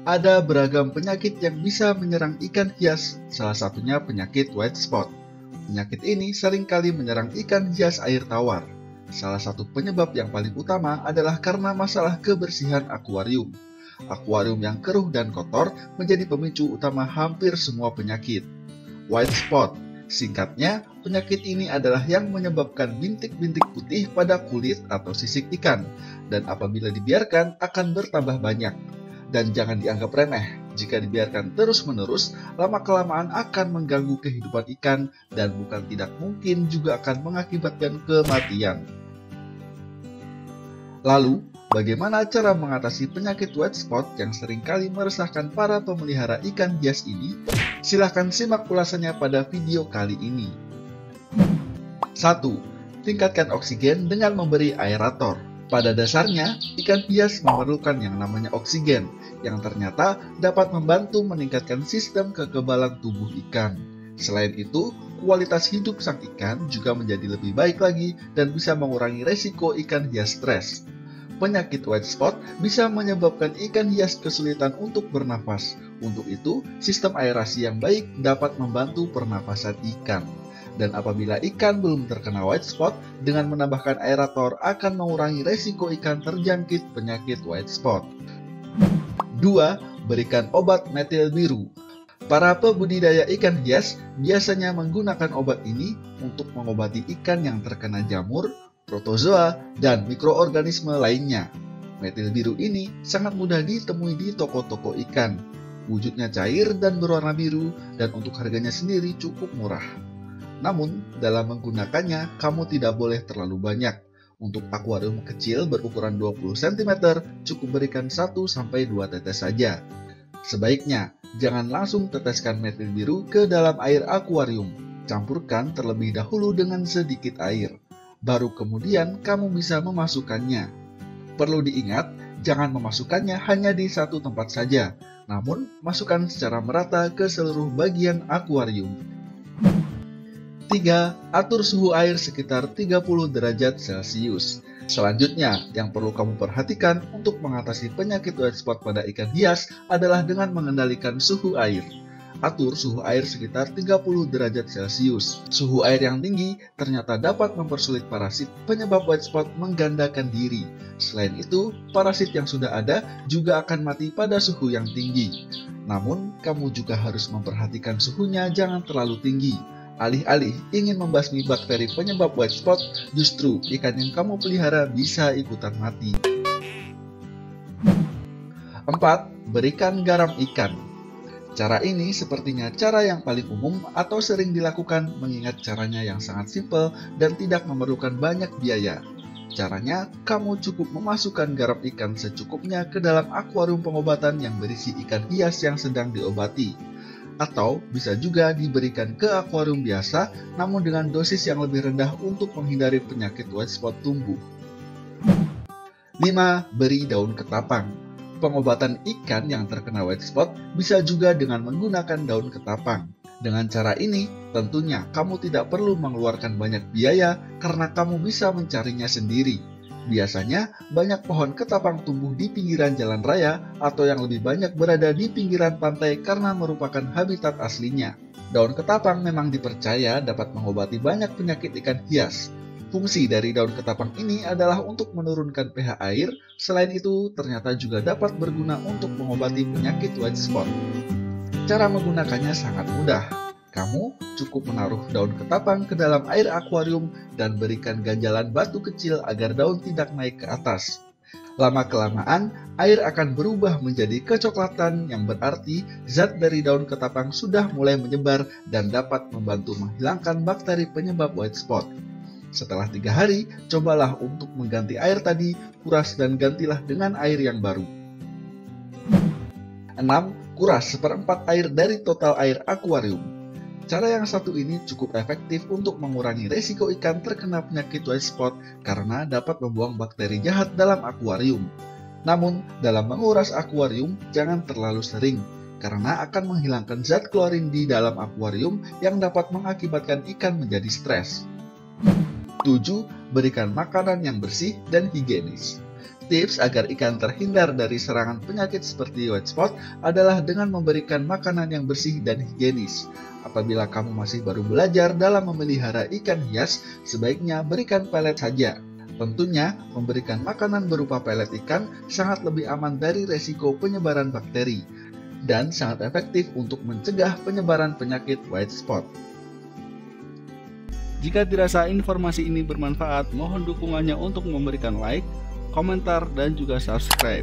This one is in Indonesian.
Ada beragam penyakit yang bisa menyerang ikan hias, salah satunya penyakit white spot. Penyakit ini seringkali menyerang ikan hias air tawar. Salah satu penyebab yang paling utama adalah karena masalah kebersihan akuarium. Akuarium yang keruh dan kotor menjadi pemicu utama hampir semua penyakit. White spot, singkatnya, penyakit ini adalah yang menyebabkan bintik-bintik putih pada kulit atau sisik ikan, dan apabila dibiarkan akan bertambah banyak. Dan jangan dianggap remeh, jika dibiarkan terus-menerus, lama-kelamaan akan mengganggu kehidupan ikan dan bukan tidak mungkin juga akan mengakibatkan kematian. Lalu, bagaimana cara mengatasi penyakit white spot yang seringkali meresahkan para pemelihara ikan hias ini? Silahkan simak ulasannya pada video kali ini. 1. Tingkatkan oksigen dengan memberi aerator. Pada dasarnya, ikan hias memerlukan yang namanya oksigen, yang ternyata dapat membantu meningkatkan sistem kekebalan tubuh ikan. Selain itu, kualitas hidup sang ikan juga menjadi lebih baik lagi dan bisa mengurangi resiko ikan hias stres. Penyakit white spot bisa menyebabkan ikan hias kesulitan untuk bernafas. Untuk itu, sistem aerasi yang baik dapat membantu pernafasan ikan. Dan apabila ikan belum terkena white spot, dengan menambahkan aerator akan mengurangi resiko ikan terjangkit penyakit white spot. 2. Berikan obat metil biru. Para pembudidaya ikan hias biasanya menggunakan obat ini untuk mengobati ikan yang terkena jamur, protozoa, dan mikroorganisme lainnya. Metil biru ini sangat mudah ditemui di toko-toko ikan. Wujudnya cair dan berwarna biru, dan untuk harganya sendiri cukup murah. Namun, dalam menggunakannya, kamu tidak boleh terlalu banyak. Untuk akuarium kecil berukuran 20 cm, cukup berikan 1-2 tetes saja. Sebaiknya, jangan langsung teteskan metil biru ke dalam air akuarium. Campurkan terlebih dahulu dengan sedikit air. Baru kemudian kamu bisa memasukkannya. Perlu diingat, jangan memasukkannya hanya di satu tempat saja, namun masukkan secara merata ke seluruh bagian akuarium. 3. Atur suhu air sekitar 30 derajat Celcius. Selanjutnya, yang perlu kamu perhatikan untuk mengatasi penyakit white spot pada ikan hias adalah dengan mengendalikan suhu air. Atur suhu air sekitar 30 derajat Celcius. Suhu air yang tinggi ternyata dapat mempersulit parasit penyebab white spot menggandakan diri. Selain itu, parasit yang sudah ada juga akan mati pada suhu yang tinggi. Namun, kamu juga harus memperhatikan suhunya jangan terlalu tinggi. Alih-alih ingin membasmi bakteri penyebab white spot, justru ikan yang kamu pelihara bisa ikutan mati. 4. Berikan garam ikan. Cara ini sepertinya cara yang paling umum atau sering dilakukan mengingat caranya yang sangat simpel dan tidak memerlukan banyak biaya. Caranya, kamu cukup memasukkan garam ikan secukupnya ke dalam akuarium pengobatan yang berisi ikan hias yang sedang diobati. Atau bisa juga diberikan ke akuarium biasa namun dengan dosis yang lebih rendah untuk menghindari penyakit white spot tumbuh. 5. Beri daun ketapang. Pengobatan ikan yang terkena white spot bisa juga dengan menggunakan daun ketapang. Dengan cara ini, tentunya kamu tidak perlu mengeluarkan banyak biaya karena kamu bisa mencarinya sendiri. Biasanya, banyak pohon ketapang tumbuh di pinggiran jalan raya atau yang lebih banyak berada di pinggiran pantai karena merupakan habitat aslinya. Daun ketapang memang dipercaya dapat mengobati banyak penyakit ikan hias. Fungsi dari daun ketapang ini adalah untuk menurunkan pH air, selain itu ternyata juga dapat berguna untuk mengobati penyakit white spot. Cara menggunakannya sangat mudah. Kamu cukup menaruh daun ketapang ke dalam air akuarium dan berikan ganjalan batu kecil agar daun tidak naik ke atas. Lama-kelamaan, air akan berubah menjadi kecoklatan yang berarti zat dari daun ketapang sudah mulai menyebar dan dapat membantu menghilangkan bakteri penyebab white spot. Setelah 3 hari, cobalah untuk mengganti air tadi, kuras dan gantilah dengan air yang baru. 6. Kuras seperempat air dari total air akuarium. Cara yang satu ini cukup efektif untuk mengurangi resiko ikan terkena penyakit white spot karena dapat membuang bakteri jahat dalam akuarium. Namun, dalam menguras akuarium jangan terlalu sering karena akan menghilangkan zat klorin di dalam akuarium yang dapat mengakibatkan ikan menjadi stres. 7. Berikan makanan yang bersih dan higienis. Tips agar ikan terhindar dari serangan penyakit seperti white spot adalah dengan memberikan makanan yang bersih dan higienis. Apabila kamu masih baru belajar dalam memelihara ikan hias, sebaiknya berikan pelet saja. Tentunya, memberikan makanan berupa pelet ikan sangat lebih aman dari resiko penyebaran bakteri dan sangat efektif untuk mencegah penyebaran penyakit white spot. Jika dirasa informasi ini bermanfaat, mohon dukungannya untuk memberikan like, komentar, dan juga subscribe.